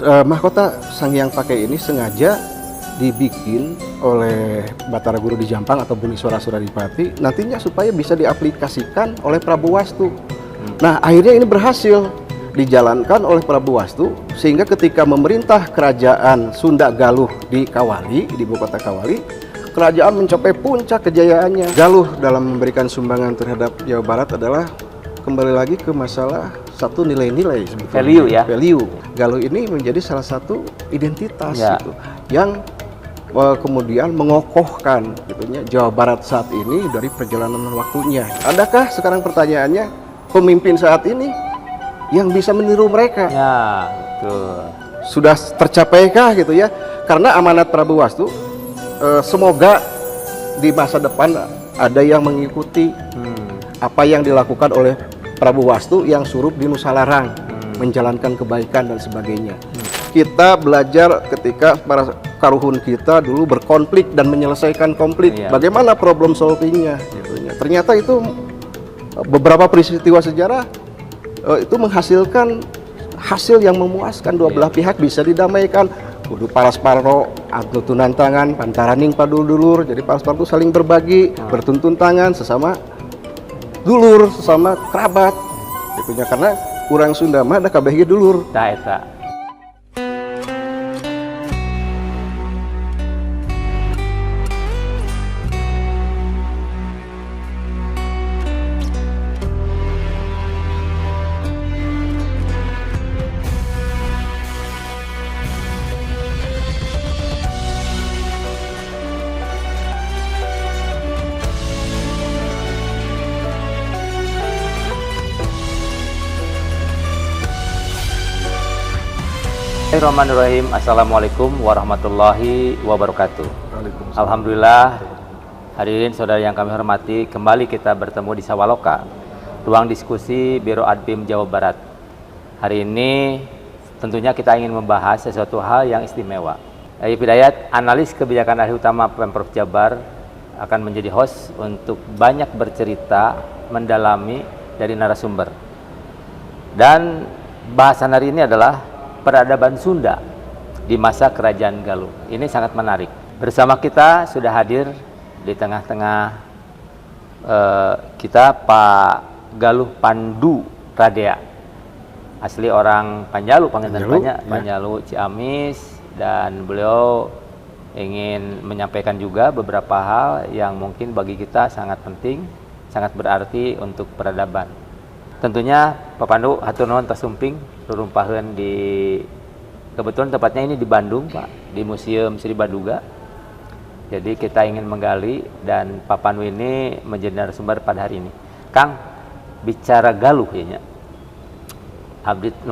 Mahkota Sang Hyang Pakai ini sengaja dibikin oleh Batara Guru di Jampang atau Buniswara Suradipati nantinya supaya bisa diaplikasikan oleh Prabu Wastu. Nah, akhirnya ini berhasil dijalankan oleh Prabu Wastu sehingga ketika memerintah kerajaan Sunda Galuh di Kawali, di ibu kota Kawali, kerajaan mencapai puncak kejayaannya. Galuh dalam memberikan sumbangan terhadap Jawa Barat adalah kembali lagi ke masalah satu nilai-nilai, value ya. Value. Galuh ini menjadi salah satu identitas gitu, yang kemudian mengokohkan gitunya Jawa Barat saat ini dari perjalanan waktunya. Adakah sekarang pertanyaannya pemimpin saat ini yang bisa meniru mereka? Ya, betul. Sudah tercapaikah gitu ya? Karena amanat Prabu Wastu, semoga di masa depan ada yang mengikuti apa yang dilakukan oleh Prabu Wastu yang surup di Nusalarang, menjalankan kebaikan dan sebagainya. Kita belajar ketika para karuhun kita dulu berkonflik dan menyelesaikan konflik. Bagaimana problem solvingnya? Gitu. Ternyata itu beberapa peristiwa sejarah itu menghasilkan hasil yang memuaskan, dua belah pihak bisa didamaikan. Kudu Parasparo anu tunantangan pantaraning padulur, jadi Parasparo itu saling berbagi, bertuntun tangan sesama dulur, sesama kerabat. Itunya karena kurang Sunda mah ada kabeh dulur. Tah eta. Bismillahirrahmanirrahim. Assalamualaikum warahmatullahi wabarakatuh. Alhamdulillah, hadirin saudara yang kami hormati, kembali kita bertemu di Sawaloka, ruang diskusi Biro Adpim Jawa Barat. Hari ini tentunya kita ingin membahas sesuatu hal yang istimewa. Ayub Hidayat, analis kebijakan ahli utama Pemprov Jabar, akan menjadi host untuk banyak bercerita, mendalami dari narasumber. Dan bahasan hari ini adalah peradaban Sunda di masa Kerajaan Galuh. Ini sangat menarik. Bersama kita sudah hadir di tengah-tengah kita Pak Galuh Pandu Radea, asli orang Panjalu, Panjalu Ciamis, dan beliau ingin menyampaikan juga beberapa hal yang mungkin bagi kita sangat penting, sangat berarti untuk peradaban. Tentunya Pak Pandu hatur nuhun tasumping rurumpaheun di, kebetulan tempatnya ini di Bandung, Pak, di Museum Sri Baduga. Jadi kita ingin menggali dan Pak Pandu ini menjadi narasumber pada hari ini. Kang, bicara Galuh ya nya.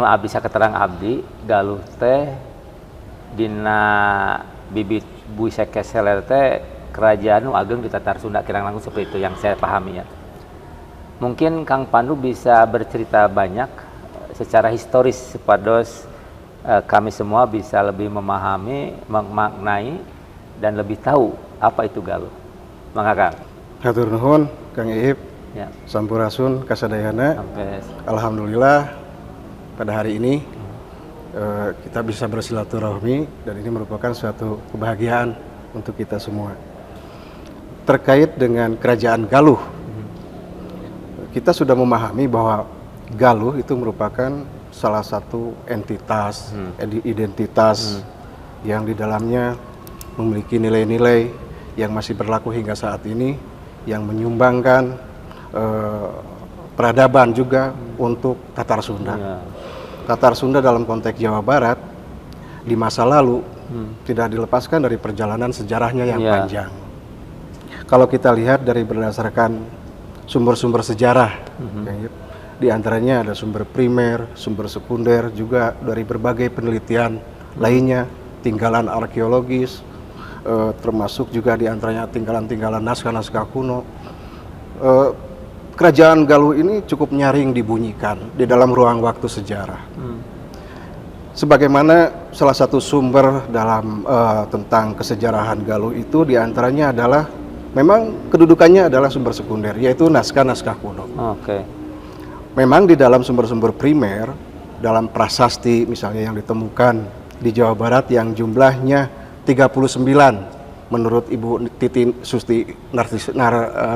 Abdi saketerang abdi Galuh teh dina bibit Bui Sekeseler teh kerajaan nu ageng di Tatar Sunda, kirang langkung seperti itu yang saya pahami ya. Mungkin Kang Pandu bisa bercerita banyak secara historis supados kami semua bisa lebih memahami, memaknai, dan lebih tahu apa itu Galuh. Mangga Kang. Hatur nuhun Kang Iip. Ya. Sampurasun kasadayana. Alhamdulillah pada hari ini kita bisa bersilaturahmi dan ini merupakan suatu kebahagiaan untuk kita semua. Terkait dengan kerajaan Galuh, kita sudah memahami bahwa Galuh itu merupakan salah satu entitas, identitas yang di dalamnya memiliki nilai-nilai yang masih berlaku hingga saat ini, yang menyumbangkan peradaban juga untuk Tatar Sunda. Tatar Sunda dalam konteks Jawa Barat di masa lalu tidak dilepaskan dari perjalanan sejarahnya yang panjang. Kalau kita lihat dari berdasarkan sumber-sumber sejarah, di antaranya ada sumber primer, sumber sekunder, juga dari berbagai penelitian lainnya, tinggalan arkeologis, termasuk juga di antaranya tinggalan-tinggalan naskah-naskah kuno. Kerajaan Galuh ini cukup nyaring dibunyikan di dalam ruang waktu sejarah. Sebagaimana salah satu sumber dalam tentang kesejarahan Galuh itu di antaranya adalah memang kedudukannya adalah sumber sekunder, yaitu naskah-naskah kuno. Memang di dalam sumber-sumber primer, dalam prasasti misalnya yang ditemukan di Jawa Barat yang jumlahnya 39 menurut Ibu Titi Susti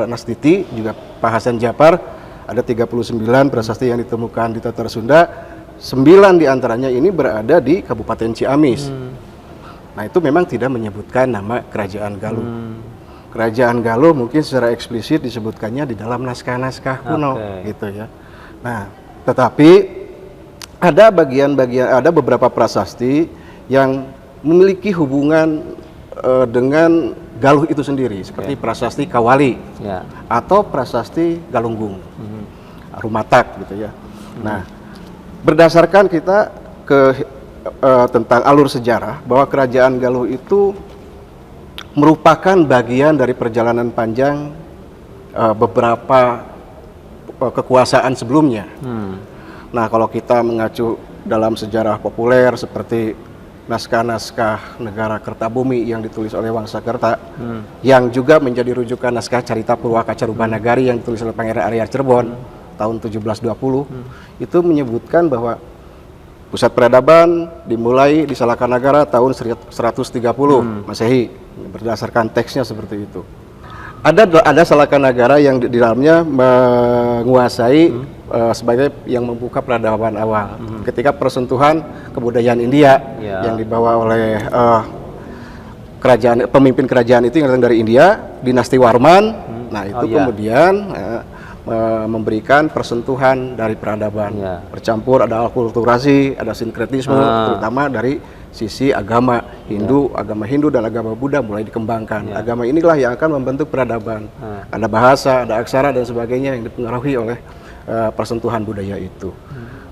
Nastiti, juga Pak Hasan Japar, ada 39 prasasti yang ditemukan di Tatar Sunda. 9 diantaranya ini berada di Kabupaten Ciamis. Nah itu memang tidak menyebutkan nama Kerajaan Galuh. Kerajaan Galuh mungkin secara eksplisit disebutkannya di dalam naskah-naskah kuno, gitu ya. Nah, tetapi ada ada beberapa prasasti yang memiliki hubungan dengan Galuh itu sendiri, seperti prasasti Kawali atau prasasti Galunggung, Rumatak, gitu ya. Nah, berdasarkan kita tentang alur sejarah bahwa Kerajaan Galuh itu merupakan bagian dari perjalanan panjang beberapa kekuasaan sebelumnya. Nah, kalau kita mengacu dalam sejarah populer seperti naskah-naskah negara Kertabumi yang ditulis oleh Wangsakerta, yang juga menjadi rujukan naskah Carita Purwakaca Rubanagari yang ditulis oleh Pangeran Arya Cirebon tahun 1720, itu menyebutkan bahwa pusat peradaban dimulai di Salakanagara tahun 130 Masehi, berdasarkan teksnya seperti itu. Ada Salakanagara yang di dalamnya menguasai sebagai yang membuka peradaban awal. Ketika persentuhan kebudayaan India yang dibawa oleh pemimpin kerajaan itu yang datang dari India, dinasti Warman. Nah itu kemudian memberikan persentuhan dari peradaban, bercampur, ada akulturasi, ada sinkretisme, terutama dari sisi agama Hindu dan agama Buddha mulai dikembangkan. Agama inilah yang akan membentuk peradaban. Ada bahasa, ada aksara dan sebagainya yang dipengaruhi oleh persentuhan budaya itu.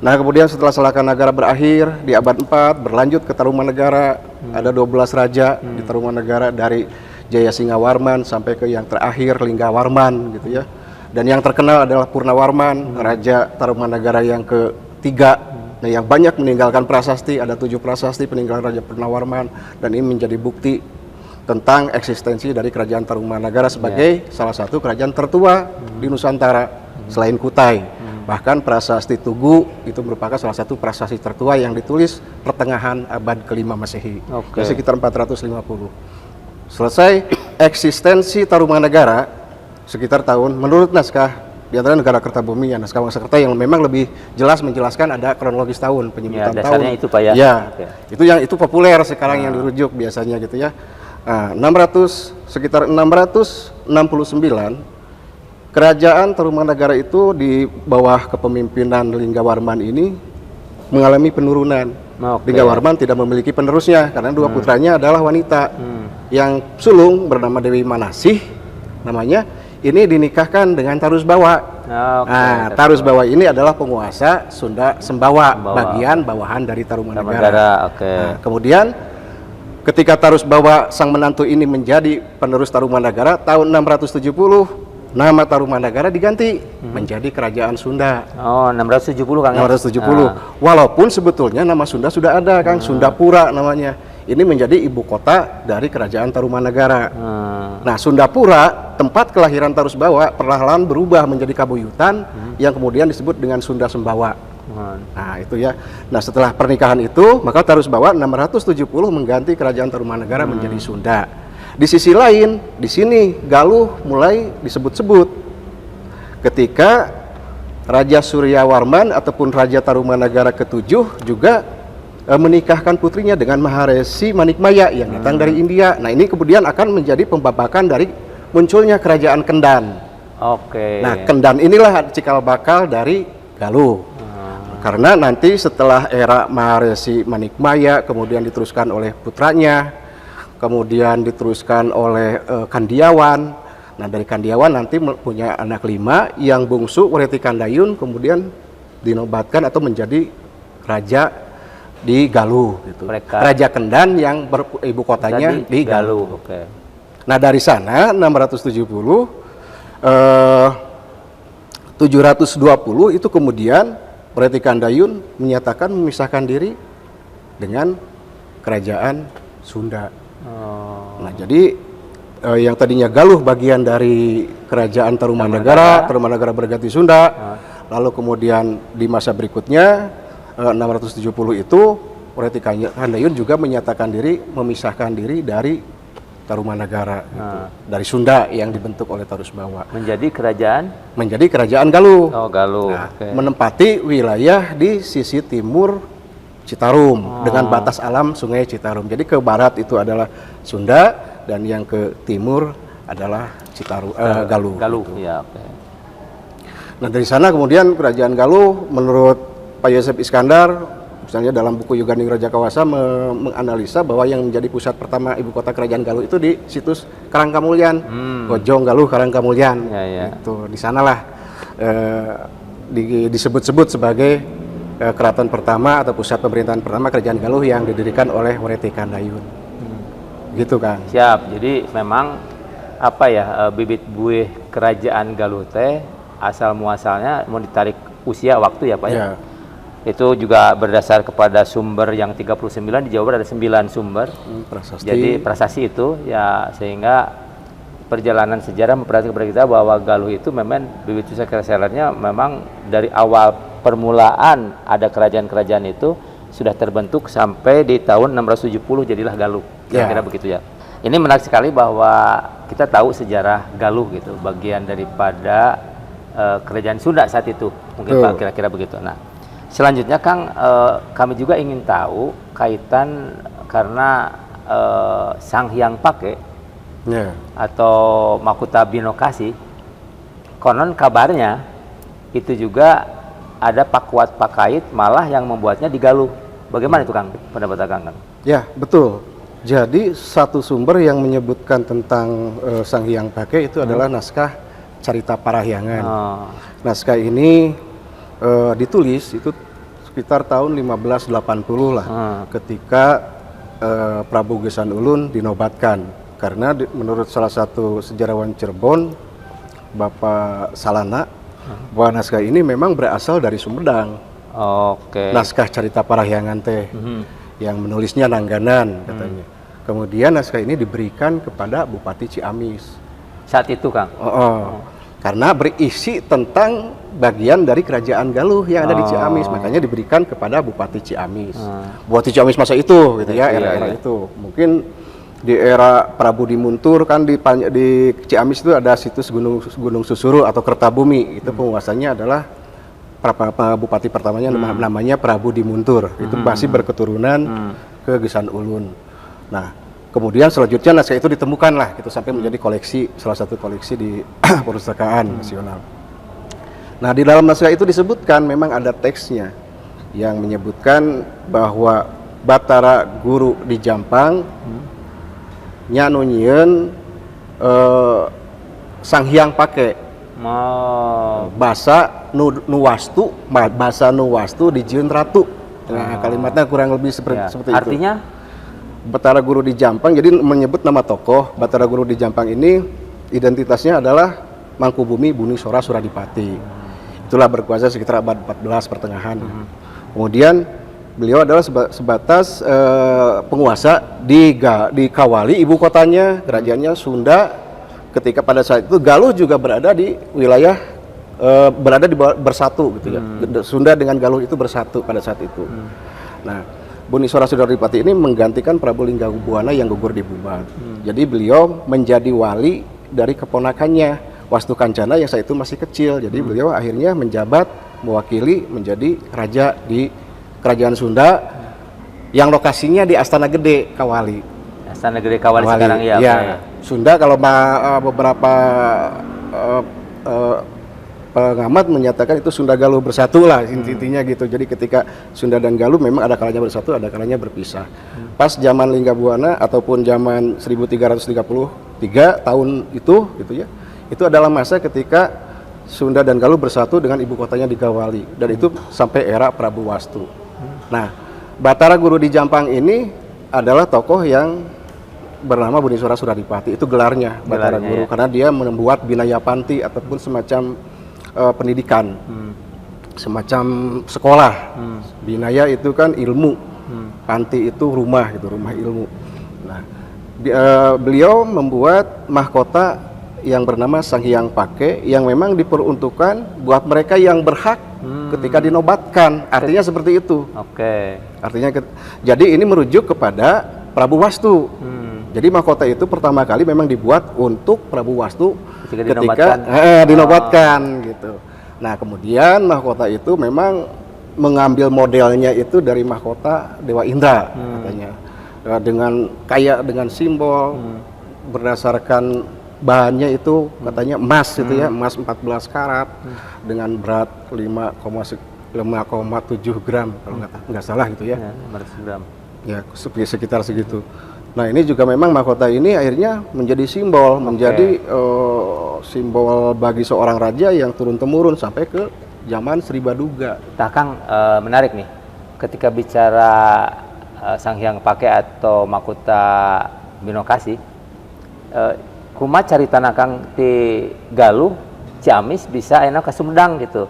Nah kemudian setelah Salakanagara berakhir di abad 4 berlanjut ke Tarumanegara, ada 12 raja di Tarumanegara dari Jayasingawarman sampai ke yang terakhir Linggawarman, gitu ya. Dan yang terkenal adalah Purnawarman, Raja Tarumanegara yang ketiga, yang banyak meninggalkan prasasti, ada 7 prasasti peninggalan Raja Purnawarman, dan ini menjadi bukti tentang eksistensi dari Kerajaan Tarumanegara sebagai salah satu kerajaan tertua di Nusantara selain Kutai. Bahkan prasasti Tugu itu merupakan salah satu prasasti tertua yang ditulis pertengahan abad ke-5 Masehi, sekitar 450. Selesai eksistensi Tarumanegara sekitar tahun, menurut naskah di antara negara Kertabumi, ya naskah Wangsakerta yang memang lebih jelas menjelaskan ada kronologis tahun, penyebutan tahun. Itu Pak ya. Itu populer sekarang yang dirujuk biasanya, gitu ya. Nah, sekitar 669 Kerajaan Tarumanegara itu di bawah kepemimpinan Linggawarman ini mengalami penurunan. Linggawarman tidak memiliki penerusnya karena 2 putranya adalah wanita. Yang sulung bernama Dewi Manasih namanya, ini dinikahkan dengan Tarusbawa. Tarusbawa ini adalah penguasa Sunda Sembawa, bagian bawahan dari Tarumanegara. Nah, kemudian ketika Tarusbawa sang menantu ini menjadi penerus Tarumanegara, tahun 670 nama Tarumanegara diganti menjadi Kerajaan Sunda. 670 Kang. 670. Walaupun sebetulnya nama Sunda sudah ada, Kang. Sundapura namanya. Ini menjadi ibu kota dari Kerajaan Tarumanegara. Nah, Sundapura, tempat kelahiran Tarusbawa, perlahan-lahan berubah menjadi Kabuyutan yang kemudian disebut dengan Sunda Sembawa. Nah, itu ya. Nah, setelah pernikahan itu, maka Tarusbawa 670 mengganti Kerajaan Tarumanegara menjadi Sunda. Di sisi lain, di sini Galuh mulai disebut-sebut ketika Raja Suryawarman ataupun Raja Tarumanegara ke-7 juga menikahkan putrinya dengan Maharesi Manikmaya yang datang dari India. Nah, ini kemudian akan menjadi pembabakan dari munculnya Kerajaan Kendan. Nah, Kendan inilah cikal bakal dari Galuh. Karena nanti setelah era Maharesi Manikmaya kemudian diteruskan oleh putranya, kemudian diteruskan oleh Kandiawan. Nah, dari Kandiawan nanti punya anak 5, yang bungsu Wereti Kandayun kemudian dinobatkan atau menjadi raja di Galuh, gitu. Raja Kendan yang ibu kotanya di Galuh. Nah, dari sana 670 720 itu kemudian Wereti Kandayun menyatakan memisahkan diri dengan Kerajaan Sunda. Nah, jadi yang tadinya Galuh bagian dari Kerajaan Tarumanegara berganti Sunda. Lalu kemudian di masa berikutnya 670 itu Wreti Handayun juga menyatakan diri, memisahkan diri dari Tarumanagara, gitu. Dari Sunda yang dibentuk oleh Tarus Bawa. Menjadi kerajaan Galuh. Oh, Galuh. Nah, menempati wilayah di sisi timur Citarum dengan batas alam Sungai Citarum. Jadi ke barat itu adalah Sunda dan yang ke timur adalah Galuh. Galuh, gitu. ya, oke. Nah, dari sana kemudian kerajaan Galuh menurut Pak Yosef Iskandar, misalnya dalam buku Yuganing Raja Kawasa menganalisa bahwa yang menjadi pusat pertama ibu kota kerajaan Galuh itu di situs Karangkamulyan, Gojong Galuh Karangkamulyan. Ya. Itu di sanalah disebut-sebut sebagai keraton pertama atau pusat pemerintahan pertama kerajaan Galuh yang didirikan oleh Wreti Handayun. Gitu kan. Siap. Jadi memang apa ya, bibit buih kerajaan Galuh teh asal muasalnya mau ditarik usia waktu ya Pak ya. Itu juga berdasar kepada sumber yang 39, di Jawa Barat ada 9 sumber. Prasasti. Jadi prasasti itu ya, sehingga perjalanan sejarah memperhatikan kepada kita bahwa Galuh itu memang bibit pusat kerajaannya memang dari awal permulaan ada kerajaan-kerajaan itu sudah terbentuk sampai di tahun 670 jadilah Galuh. Kira-kira begitu ya. Ini menarik sekali bahwa kita tahu sejarah Galuh gitu, bagian daripada kerajaan Sunda saat itu. Mungkin Pak kira-kira begitu. Nah, selanjutnya Kang, kami juga ingin tahu kaitan karena Sang Hyang Pake atau Makutha Binokasi, konon kabarnya itu juga ada Pakuat Pakait malah yang membuatnya di Galuh. Bagaimana itu Kang, pendapat Kang? Ya, betul. Jadi satu sumber yang menyebutkan tentang Sang Hyang Pake itu adalah naskah Carita Parahyangan. Naskah ini ditulis itu sekitar tahun 1580 lah, ketika Prabu Gesan Ulun dinobatkan, karena menurut salah satu sejarawan Cirebon, Bapak Salana, bahwa naskah ini memang berasal dari Sumedang. Naskah Carita Parahyangan teh, yang menulisnya Nangganan katanya. Kemudian naskah ini diberikan kepada Bupati Ciamis saat itu Kang. Karena berisi tentang bagian dari kerajaan Galuh yang ada di Ciamis, makanya diberikan kepada Bupati Ciamis. Bupati Ciamis masa itu, gitu ya, era-era itu. Mungkin di era Prabu Dimuntur kan di Ciamis itu ada situs Gunung Susuru atau Kertabumi. Itu penguasanya adalah bupati pertamanya namanya Prabu Dimuntur. Itu masih berketurunan ke Gesan Ulun. Nah, kemudian selanjutnya naskah itu ditemukan lah, gitu, sampai menjadi koleksi, salah satu koleksi di Perpustakaan Nasional. Nah, di dalam naskah itu disebutkan, memang ada teksnya yang menyebutkan bahwa Batara Guru di Jampang nyanunyeun Sang Hyang Pake basa nuwastu dijieun ratu. Nah, kalimatnya kurang lebih seperti itu. Artinya Batara Guru di Jampang, jadi menyebut nama tokoh. Batara Guru di Jampang ini identitasnya adalah Mangkubumi Buni Sora Suradipati. Itulah berkuasa sekitar abad 14 pertengahan. Kemudian beliau adalah sebatas penguasa di Kawali, ibu kotanya, kerajaannya Sunda. Ketika pada saat itu Galuh juga berada di wilayah bersatu, gitu ya. Sunda dengan Galuh itu bersatu pada saat itu. Nah, Buni Sora Suradipati ini menggantikan Prabu Linggabuana yang gugur di Bubat. Jadi beliau menjadi wali dari keponakannya Wastu Kancana yang saat itu masih kecil. Jadi beliau akhirnya menjabat mewakili menjadi raja di Kerajaan Sunda yang lokasinya di Astana Gede Kawali. Astana Gede Kawali sekarang ya. Sunda kalau beberapa pengamat menyatakan itu Sunda Galuh bersatu lah, intinya gitu. Jadi ketika Sunda dan Galuh memang ada kalanya bersatu, ada kalanya berpisah. Pas zaman Linggabuana ataupun zaman 1333 tahun itu, gitu ya, itu adalah masa ketika Sunda dan Galuh bersatu dengan ibu kotanya di Kawali, dan itu sampai era Prabu Wastu. Nah, Batara Guru di Jampang ini adalah tokoh yang bernama Buni Sora Suradipati. Itu gelarnya Batara Guru, karena dia membuat Binaya Panti ataupun semacam pendidikan, semacam sekolah. Binaya itu kan ilmu, panti itu rumah, gitu, rumah ilmu. Nah, beliau membuat mahkota yang bernama Sang Hyang Pake yang memang diperuntukkan buat mereka yang berhak ketika dinobatkan. Artinya seperti itu. Oke. Artinya jadi ini merujuk kepada Prabu Wastu. Jadi mahkota itu pertama kali memang dibuat untuk Prabu Wastu ketika dinobatkan gitu. Nah, kemudian mahkota itu memang mengambil modelnya itu dari mahkota Dewa Indra katanya. Dengan simbol berdasarkan bahannya itu katanya emas itu ya, emas 14 karat dengan berat 5,7 gram kalau nggak salah gitu ya. 500 gram. Ya, sekitar segitu. Nah, ini juga memang mahkota ini akhirnya menjadi simbol, menjadi simbol bagi seorang raja yang turun-temurun sampai ke zaman Sri Baduga. Nah, Kang, menarik nih. Ketika bicara Sang Hyang Pake atau mahkota Binokasi, kumaha carita Kang di Galuh, Ciamis bisa enak ke Sumedang gitu.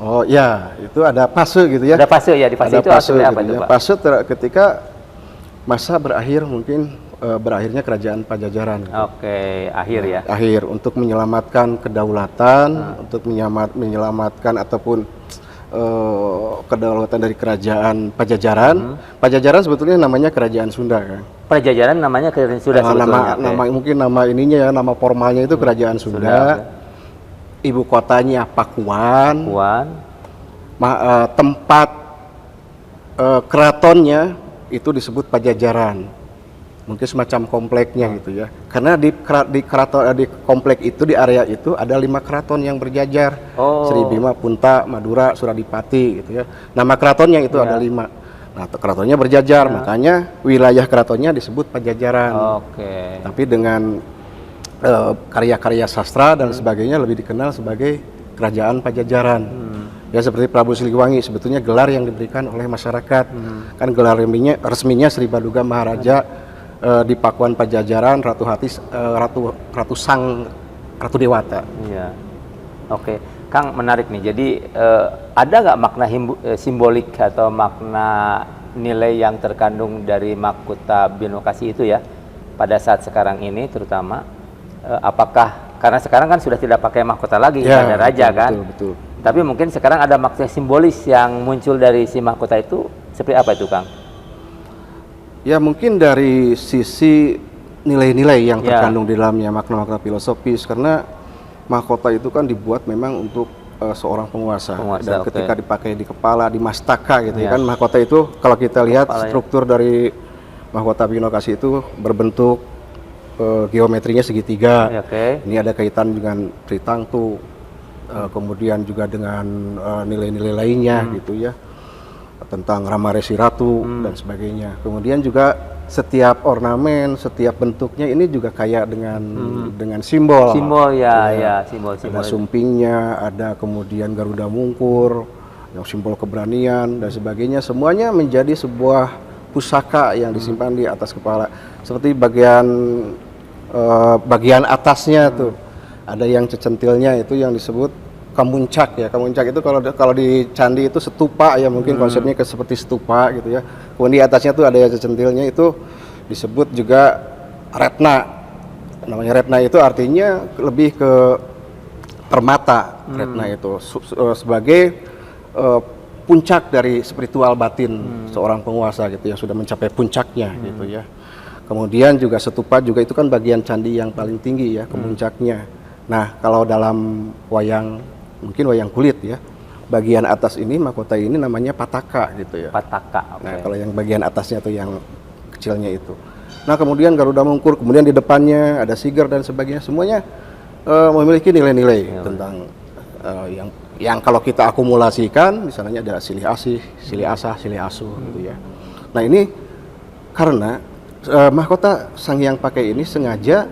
Oh ya, itu ada fase gitu ya. Ada fase ya, di fase ada itu fase artinya gitu apa itu, ya. Pak? Fase ketika masa berakhir mungkin berakhirnya kerajaan Pajajaran. Gitu. Oke, akhir ya. Akhir untuk menyelamatkan kedaulatan, untuk menyelamatkan ataupun kedaulatan dari kerajaan Pajajaran. Pajajaran sebetulnya namanya kerajaan Sunda kan. Pajajaran namanya kerajaan Sunda sebetulnya. Mungkin nama ininya ya, nama formalnya itu kerajaan Sunda. Ibu kotanya Pakuan. Tempat keratonnya itu disebut Pajajaran. Mungkin semacam kompleknya gitu ya. Karena di komplek itu, di area itu ada 5 keraton yang berjajar. Sri Bima, Punta, Madura, Suradipati gitu ya. Nama keratonnya itu ada 5. Nah, keratonnya berjajar, makanya wilayah keratonnya disebut Pajajaran. Tapi dengan karya-karya sastra dan sebagainya lebih dikenal sebagai Kerajaan Pajajaran. Ya, seperti Prabu Siliwangi sebetulnya gelar yang diberikan oleh masyarakat. Kan gelar resminya Sri Baduga Maharaja di Pakuan Pajajaran, Ratu Ratu Dewata. Iya. Oke, Kang, menarik nih. Jadi ada nggak makna simbolik atau makna nilai yang terkandung dari mahkota Binokasi itu ya pada saat sekarang ini terutama? Apakah karena sekarang kan sudah tidak pakai mahkota lagi, ya, ada raja kan? Betul. Tapi mungkin sekarang ada makna simbolis yang muncul dari si mahkota itu seperti apa itu, Kang? Ya, mungkin dari sisi nilai-nilai yang terkandung di dalamnya, makna-makna filosofis, karena mahkota itu kan dibuat memang untuk seorang penguasa dan ketika dipakai di kepala, di mastaka gitu ya kan, mahkota itu kalau kita lihat struktur dari mahkota Binokasi itu berbentuk geometrinya segitiga. Ini ada kaitan dengan Tritangtu, kemudian juga dengan nilai-nilai lainnya gitu ya, tentang Rama Resi Ratu dan sebagainya. Kemudian juga setiap ornamen, setiap bentuknya ini juga kaya dengan simbol. Simbol ya, simbol. Ada sumpingnya, ada kemudian Garuda Mungkur, yang simbol keberanian dan sebagainya. Semuanya menjadi sebuah pusaka yang disimpan di atas kepala. Seperti bagian atasnya tuh ada yang cecentilnya itu yang disebut kamuncak ya. Kamuncak itu kalau di candi itu stupa ya, mungkin konsepnya seperti stupa gitu ya. Kemudian di atasnya tuh ada yang cecentilnya, itu disebut juga retna. Namanya retna itu artinya lebih ke permata. Retna itu sebagai puncak dari spiritual batin seorang penguasa gitu yang sudah mencapai puncaknya gitu ya. Kemudian juga stupa juga itu kan bagian candi yang paling tinggi ya, kemuncaknya. Nah, kalau dalam mungkin wayang kulit ya, bagian atas ini mahkota ini namanya pataka gitu ya. Pataka. Nah, kalau yang bagian atasnya tuh yang kecilnya itu. Nah, kemudian Garuda Mungkur, kemudian di depannya ada Siger dan sebagainya, semuanya memiliki nilai-nilai tentang yang kalau kita akumulasikan, misalnya ada Silih Asih, Silih Asah, Silih Asuh gitu ya. Nah, ini karena mahkota Sang Hyang Pake ini sengaja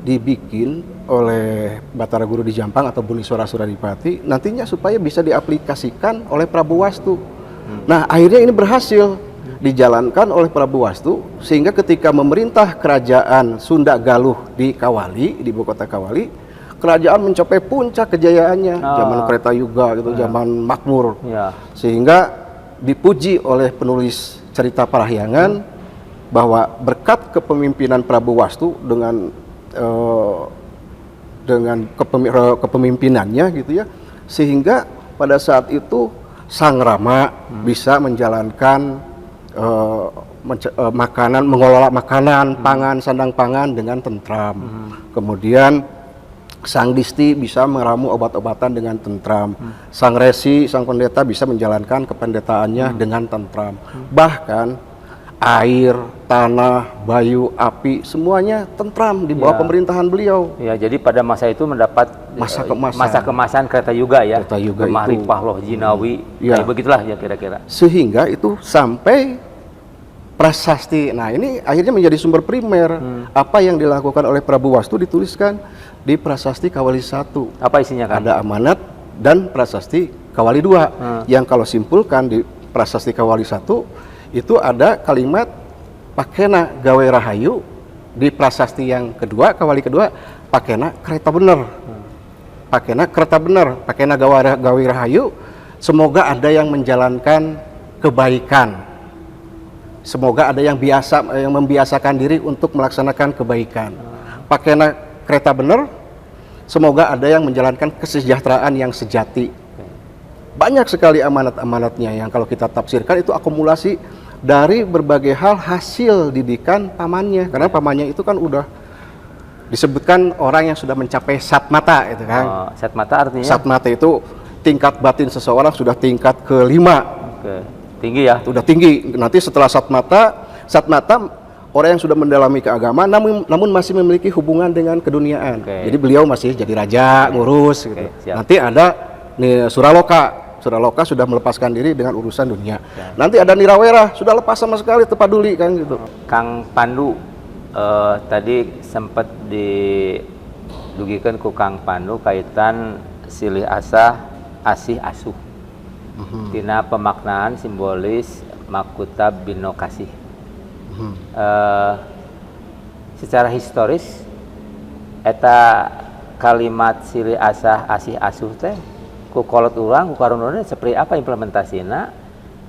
dibikin oleh Batara Guru di Jampang atau Buniswara Suradipati nantinya supaya bisa diaplikasikan oleh Prabu Wastu. Nah, akhirnya ini berhasil dijalankan oleh Prabu Wastu sehingga ketika memerintah kerajaan Sunda Galuh di Kawali, di ibu kota Kawali, kerajaan mencapai puncak kejayaannya, zaman Kreta Yuga gitu, zaman makmur. Sehingga dipuji oleh penulis cerita Parahyangan bahwa berkat kepemimpinan Prabu Wastu dengan kepemimpinannya gitu ya, sehingga pada saat itu sang Rama bisa menjalankan makanan, mengelola makanan, pangan, sandang pangan dengan tentram. Kemudian sang Disti bisa meramu obat-obatan dengan tentram. Sang Resi, sang pendeta bisa menjalankan kependetaannya dengan tentram. Bahkan air, tanah, bayu, api, semuanya tentram di bawah pemerintahan beliau. Ya, jadi pada masa itu mendapat masa kemasan Kreta Yuga ya. Kreta Yuga itu Mahrifah Loh Jinawi. Ya. Begitulah ya kira-kira. Sehingga itu sampai prasasti. Nah, ini akhirnya menjadi sumber primer. Apa yang dilakukan oleh Prabu Wastu dituliskan di Prasasti Kawali 1. Apa isinya kan? Ada amanat dan Prasasti Kawali 2. Yang kalau simpulkan di Prasasti Kawali 1 itu ada kalimat pakena gawe rahayu, di prasasti yang kedua, Kawali kedua, pakena kereta bener. Pakena kereta bener, pakena gawe rahayu, semoga ada yang menjalankan kebaikan. Semoga ada yang membiasakan diri untuk melaksanakan kebaikan. Pakena kereta bener, semoga ada yang menjalankan kesejahteraan yang sejati. Banyak sekali amanat-amanatnya yang kalau kita tafsirkan itu akumulasi dari berbagai hal hasil didikan pamannya. Karena pamannya itu kan udah disebutkan orang yang sudah mencapai satmata itu kan. Satmata artinya? Satmata itu tingkat batin seseorang sudah tingkat ke-5. Oke. Tinggi ya? Sudah tinggi. Nanti setelah satmata orang yang sudah mendalami keagamaan namun masih memiliki hubungan dengan keduniaan. Jadi beliau masih jadi raja, ngurus gitu. Nanti ada nih Suraloka. Suraloka sudah melepaskan diri dengan urusan dunia. Nanti ada Nirawera, sudah lepas sama sekali, tepaduli kan gitu. Kang Pandu, tadi sempat didugikan ku Kang Pandu kaitan silih asah, asih asuh. Tina pemaknaan simbolis makuta bino kasih. Secara historis, eta kalimat silih asah, asih asuh teh ku kolot urang, ku karunurnya seperti apa implementasinya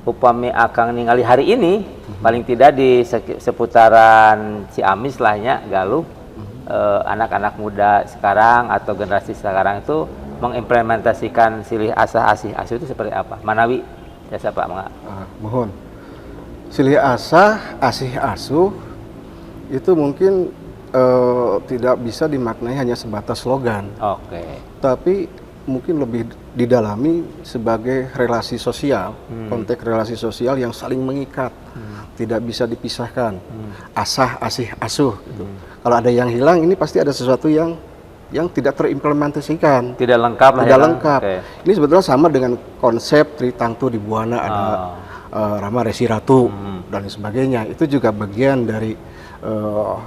upami akang ningali hari ini paling tidak di seputaran Ciamis lahnya Galuh anak-anak muda sekarang atau generasi sekarang itu mengimplementasikan silih asah asih asuh itu seperti apa? Manawi jasa Pak Mangga. Mohon silih asah asih asuh itu mungkin tidak bisa dimaknai hanya sebatas slogan. Tapi mungkin lebih didalami sebagai relasi sosial, konteks relasi sosial yang saling mengikat, tidak bisa dipisahkan. Asah, asih, asuh. Gitu. Kalau ada yang hilang, ini pasti ada sesuatu yang tidak terimplementasikan. Tidak lengkap lah. Tidak lengkap. Ini sebetulnya sama dengan konsep Tritangtu di Buana, ada Rama Resi Ratu dan sebagainya. Itu juga bagian dari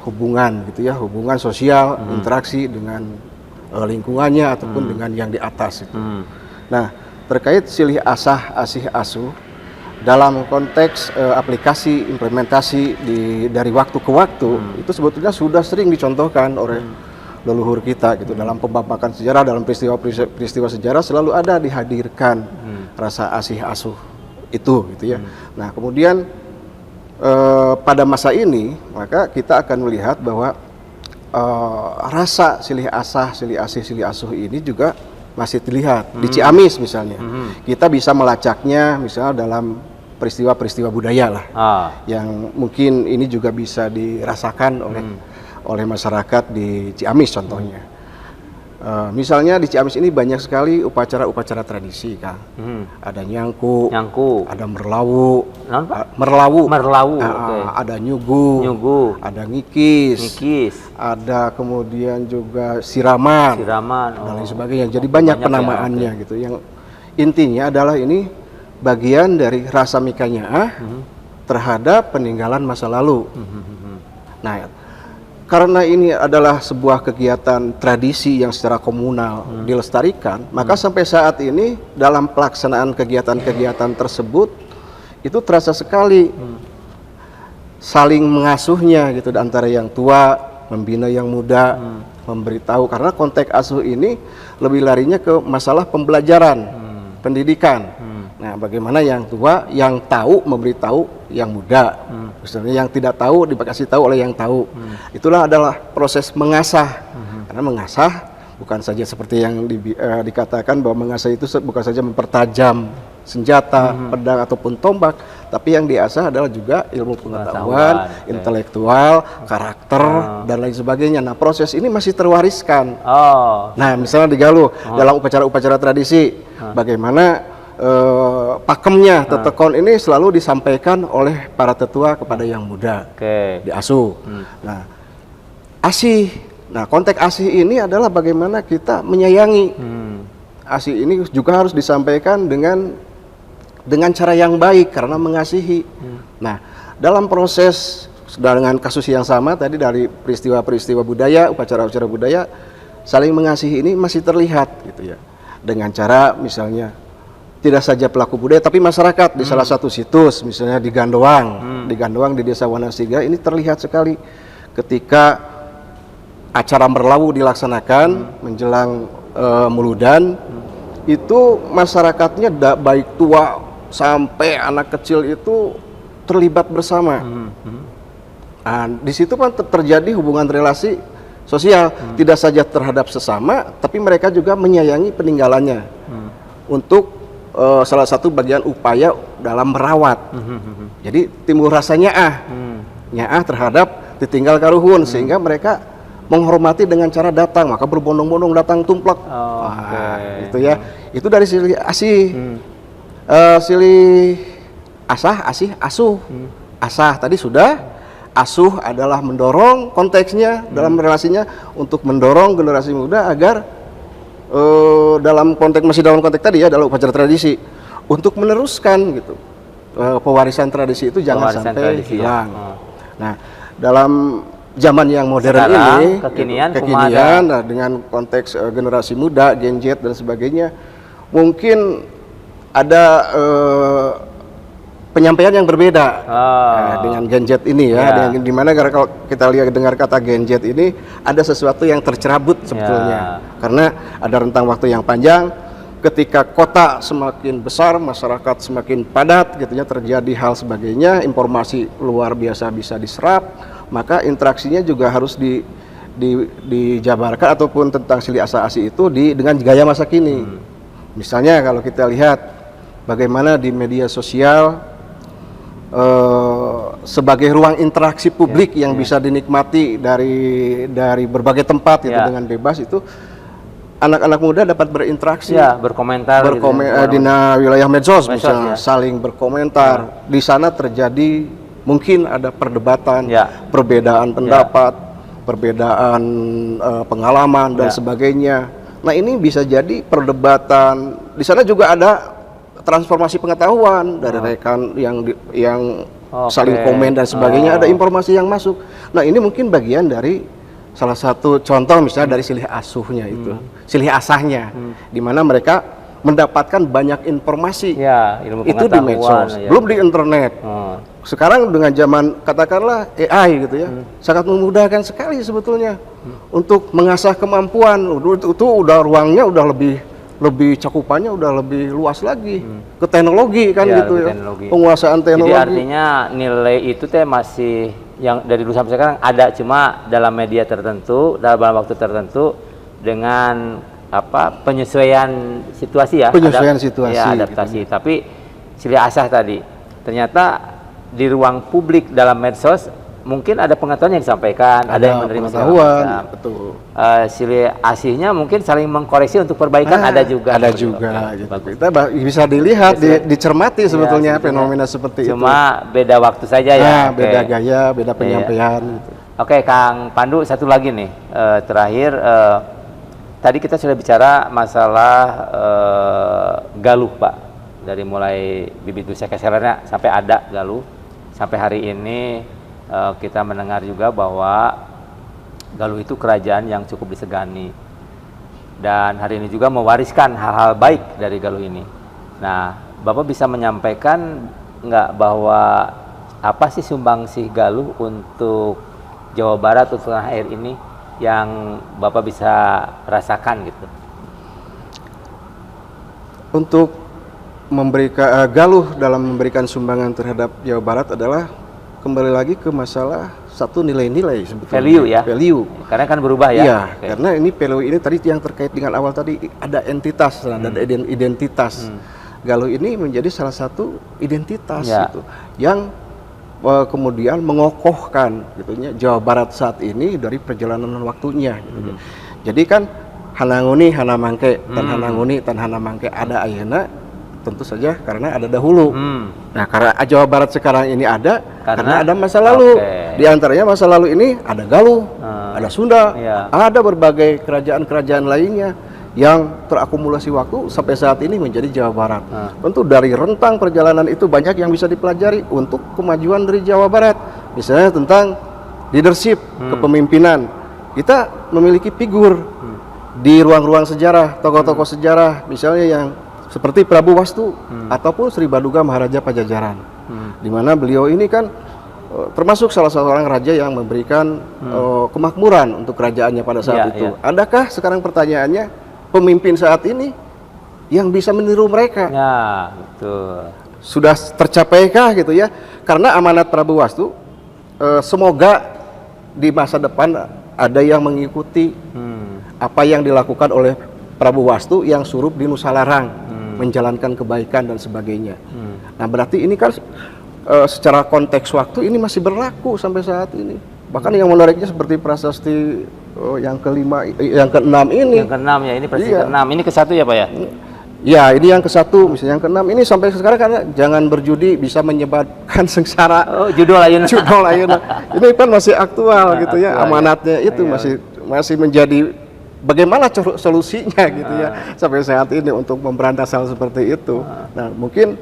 hubungan gitu ya, hubungan sosial, interaksi dengan lingkungannya ataupun dengan yang di atas itu. Nah, terkait silih asah asih asuh dalam konteks aplikasi implementasi dari waktu ke waktu itu sebetulnya sudah sering dicontohkan oleh leluhur kita gitu. Dalam pembabakan sejarah, dalam peristiwa sejarah selalu ada dihadirkan rasa asih asuh itu gitu ya. Nah, kemudian pada masa ini maka kita akan melihat bahwa rasa silih asah, silih asih, silih asuh ini juga masih terlihat di Ciamis misalnya. Kita bisa melacaknya misalnya dalam peristiwa-peristiwa budaya lah, yang mungkin ini juga bisa dirasakan oleh masyarakat di Ciamis contohnya. Misalnya di Ciamis ini banyak sekali upacara-upacara tradisi, Kang. Ada nyangku, ada merlawu, ada nyugu, ada ngikis, ada kemudian juga siraman, dan lain sebagainya. Jadi banyak penamaannya gitu. Yang intinya adalah ini bagian dari rasa mikanya terhadap peninggalan masa lalu. Nah, karena ini adalah sebuah kegiatan tradisi yang secara komunal dilestarikan, maka sampai saat ini dalam pelaksanaan kegiatan-kegiatan tersebut itu terasa sekali saling mengasuhnya gitu antara yang tua membina yang muda, memberitahu, karena konteks asuh ini lebih larinya ke masalah pembelajaran, pendidikan. Nah, bagaimana yang tua yang tahu memberitahu yang muda, misalnya yang tidak tahu dikasih tahu oleh yang tahu. Itulah adalah proses mengasah, karena mengasah Bukan saja seperti yang dikatakan bahwa mengasah itu bukan saja mempertajam senjata, pedang ataupun tombak, tapi yang diasah adalah juga ilmu pengetahuan, intelektual, karakter dan lain sebagainya. Nah, proses ini masih terwariskan. Nah, misalnya di Galuh dalam upacara-upacara tradisi, bagaimana pakemnya tetekon ini selalu disampaikan oleh para tetua kepada yang muda, diasuh. Nah, asih. Nah, konteks asih ini adalah bagaimana kita menyayangi. Asih ini juga harus disampaikan dengan cara yang baik karena mengasihi. Nah, dalam proses dengan kasus yang sama tadi dari peristiwa-peristiwa budaya, upacara-upacara budaya, saling mengasihi ini masih terlihat gitu ya. Dengan cara misalnya tidak saja pelaku budaya tapi masyarakat di salah satu situs misalnya di Gandoang di Desa Wanasiga ini terlihat sekali ketika acara berlawu dilaksanakan menjelang Muludan, itu masyarakatnya baik tua sampai anak kecil itu terlibat bersama. Nah, di situ kan terjadi hubungan relasi sosial, tidak saja terhadap sesama, tapi mereka juga menyayangi peninggalannya untuk salah satu bagian upaya dalam merawat. Jadi timbul rasa nyaah terhadap ditinggal karuhun, sehingga mereka menghormati dengan cara datang, maka berbondong-bondong datang tumplek. Itu ya. Itu dari silih asih. Silih asah, asih, asuh. Asah tadi sudah, asuh adalah mendorong konteksnya dalam relasinya untuk mendorong generasi muda agar masih dalam konteks tadi ya, dalam upacara tradisi untuk meneruskan gitu. Pewarisan tradisi itu jangan sampai hilang. Nah, dalam zaman yang modern sekarang, ini kekinian nah, dengan konteks generasi muda, Gen Z dan sebagainya, mungkin ada penyampaian yang berbeda dengan Gen Z ini ya, dimana kalau kita lihat dengar kata Gen Z ini ada sesuatu yang tercerabut sebetulnya, karena ada rentang waktu yang panjang. Ketika kota semakin besar, masyarakat semakin padat, gitunya terjadi hal sebagainya, informasi luar biasa bisa diserap, maka interaksinya juga harus dijabarkan ataupun tentang silih asah asih itu dengan gaya masa kini. Misalnya kalau kita lihat bagaimana di media sosial sebagai ruang interaksi publik yang bisa dinikmati dari berbagai tempat itu dengan bebas, itu anak-anak muda dapat berinteraksi, berkomentar di wilayah medsos misalnya, saling berkomentar. Di sana terjadi mungkin ada perdebatan, perbedaan pendapat, perbedaan pengalaman dan sebagainya. Nah, ini bisa jadi perdebatan. Di sana juga ada transformasi pengetahuan dari rekan yang saling komen dan sebagainya, ada informasi yang masuk. Nah, ini mungkin bagian dari salah satu contoh misalnya dari silih asuhnya itu, silih asahnya, di mana mereka mendapatkan banyak informasi, ilmu itu di medsos, belum di internet. Sekarang dengan zaman katakanlah AI gitu ya, sangat memudahkan sekali sebetulnya untuk mengasah kemampuan. Itu udah ruangnya udah lebih cakupannya udah lebih luas lagi ke teknologi kan gitu ya, penguasaan teknologi. Jadi artinya nilai itu masih yang dari dulu sampai sekarang ada, cuma dalam media tertentu, dalam waktu tertentu, dengan penyesuaian situasi situasi, adaptasi gitu. Tapi silih asah tadi ternyata di ruang publik dalam medsos mungkin ada pengetahuan yang disampaikan, ada yang menerima pengetahuan, betul. Silih asihnya mungkin saling mengkoreksi untuk perbaikan, ada juga. Gitu. Kita bisa dilihat, dicermati sebetulnya fenomena seperti itu. Cuma beda waktu saja ya. Beda gaya, beda penyampaian. Gitu. Oke, Kang Pandu, satu lagi nih, terakhir. Tadi kita sudah bicara masalah Galuh, Pak. Dari mulai bibit usia keselernya sampai ada Galuh. Sampai hari ini kita mendengar juga bahwa Galuh itu kerajaan yang cukup disegani. Dan hari ini juga mewariskan hal-hal baik dari Galuh ini. Nah, Bapak bisa menyampaikan nggak bahwa apa sih sumbangsih Galuh untuk Jawa Barat, untuk tanah air ini yang Bapak bisa rasakan gitu? Untuk memberikan Galuh dalam memberikan sumbangan terhadap Jawa Barat adalah kembali lagi ke masalah satu nilai-nilai sebetulnya. Value ya. Value. Karena kan berubah ya. Iya, Oke. karena ini value ini tadi yang terkait dengan awal tadi ada entitas, ada identitas. Galuh ini menjadi salah satu identitas Ya. gitu, yang kemudian mengokohkan gitunya Jawa Barat saat ini dari perjalanan waktunya. Gitu. Jadi kan hananguni hana mangke, tan hananguni tan hana mangke ada ayeuna tentu saja karena ada dahulu. Nah, karena Jawa Barat sekarang ini ada karena ada masa lalu. Oke. Di antaranya masa lalu ini ada Galuh, ada Sunda, Iya. ada berbagai kerajaan-kerajaan lainnya yang terakumulasi waktu sampai saat ini menjadi Jawa Barat. Tentu dari rentang perjalanan itu banyak yang bisa dipelajari untuk kemajuan dari Jawa Barat. Misalnya tentang leadership, kepemimpinan. Kita memiliki figur di ruang-ruang sejarah, tokoh-tokoh sejarah, misalnya yang seperti Prabu Wastu ataupun Sri Baduga Maharaja Pajajaran, di mana beliau ini kan termasuk salah seorang raja yang memberikan kemakmuran untuk kerajaannya pada saat itu. Adakah sekarang pertanyaannya pemimpin saat ini yang bisa meniru mereka? Ya, betul. Sudah tercapaikah gitu ya? Karena amanat Prabu Wastu, semoga di masa depan ada yang mengikuti apa yang dilakukan oleh Prabu Wastu yang surup di Nusalarang, menjalankan kebaikan dan sebagainya. Nah, berarti ini kan secara konteks waktu ini masih berlaku sampai saat ini. Bahkan yang menariknya seperti prasasti yang kelima, yang keenam ini. Yang keenam ya, ini pasti Iya. keenam. Ini ke satu ya Pak ya? Ya, ini yang ke-1, misalnya yang ke-6 ini sampai sekarang karena jangan berjudi bisa menyebabkan sengsara. Oh, judul ayeuna. Judul ayeuna. Ini kan masih aktual gitu ya, Aktual, amanatnya ya. itu Iya. masih menjadi bagaimana solusinya gitu ya sampai saat ini untuk memberantas hal seperti itu. Nah, mungkin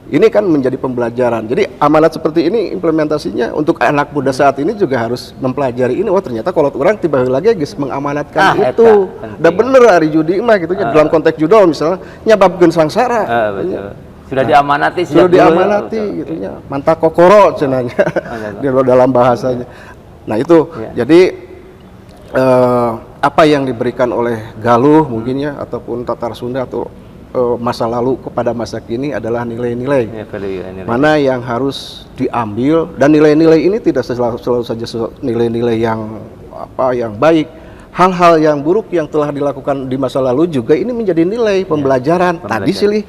ini kan menjadi pembelajaran. Jadi amanat seperti ini implementasinya untuk anak muda saat ini juga harus mempelajari ini. Oh, ternyata kalau orang tiba lagi guys mengamanatkan itu. eta, Udah bener hari judi mah gitu ya. Dalam konteks judul misalnya nyababkeun sangsara. Betul. Sudah diamanati Sudah sejak dulu ya? diamanati gitu ya. Manta kokoro cenanya di dalam bahasanya. Nah, itu jadi apa yang diberikan oleh Galuh mungkin ya ataupun Tatar Sunda atau masa lalu kepada masa kini adalah nilai-nilai Ya, value, nilai. mana yang harus diambil, dan nilai-nilai ini tidak selalu saja nilai-nilai yang baik. Hal-hal yang buruk yang telah dilakukan di masa lalu juga ini menjadi nilai pembelajaran. Tadi silih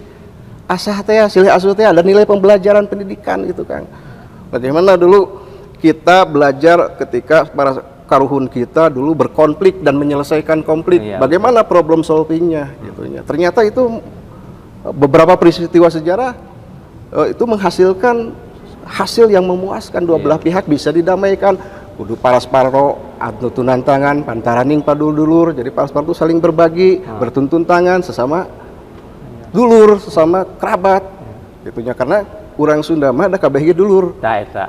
asah teh, silih asuh teh ada nilai pembelajaran pendidikan gitu Kang. Bagaimana dulu kita belajar ketika para karuhun kita dulu berkonflik dan menyelesaikan konflik. Iya, Bagaimana problem solvingnya gitunya. Ternyata itu beberapa peristiwa sejarah itu menghasilkan hasil yang memuaskan, dua belah pihak bisa didamaikan. Kudu parasparo atau tunantangan pantaraning padulur. Jadi parasparo itu saling berbagi, bertuntun tangan sesama dulur, sesama kerabat. Gitunya karena urang Sunda mah ada kabeh dulur. Tah eta.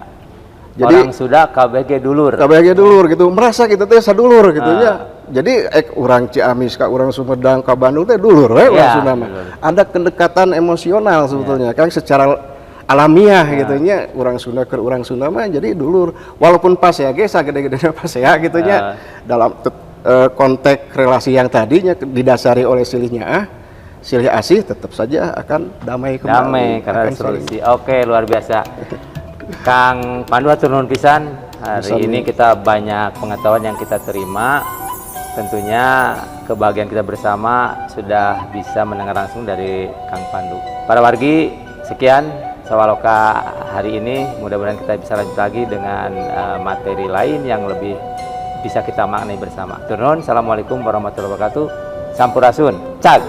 Jadi Orang sudah KBG dulur. KBG dulur gitu, merasa kita teh sadulur gitu ya. Jadi orang Ciamis ka urang Sumedang ka Bandung teh dulur we urang Sunda mah. Ada kedekatan emosional sebetulnya kan secara alamiah gitu nya urang Sunda ke urang Sunda mah jadi dulur. Walaupun pas ya ge sagede-gedena pas ya gitu nya dalam konteks relasi yang tadinya didasari oleh silihnya silih asih tetap saja akan damai kembali. Damai karena ada solusi. Oke, luar biasa. Kang Pandu atur nuhun pisan. Hari ini kita banyak pengetahuan yang kita terima. Tentunya kebahagiaan kita bersama sudah bisa mendengar langsung dari Kang Pandu. Para wargi, sekian Sawaloka hari ini. Mudah-mudahan kita bisa lanjut lagi dengan materi lain yang lebih bisa kita maknai bersama. Turun, assalamualaikum warahmatullahi wabarakatuh. Sampurasun, cag.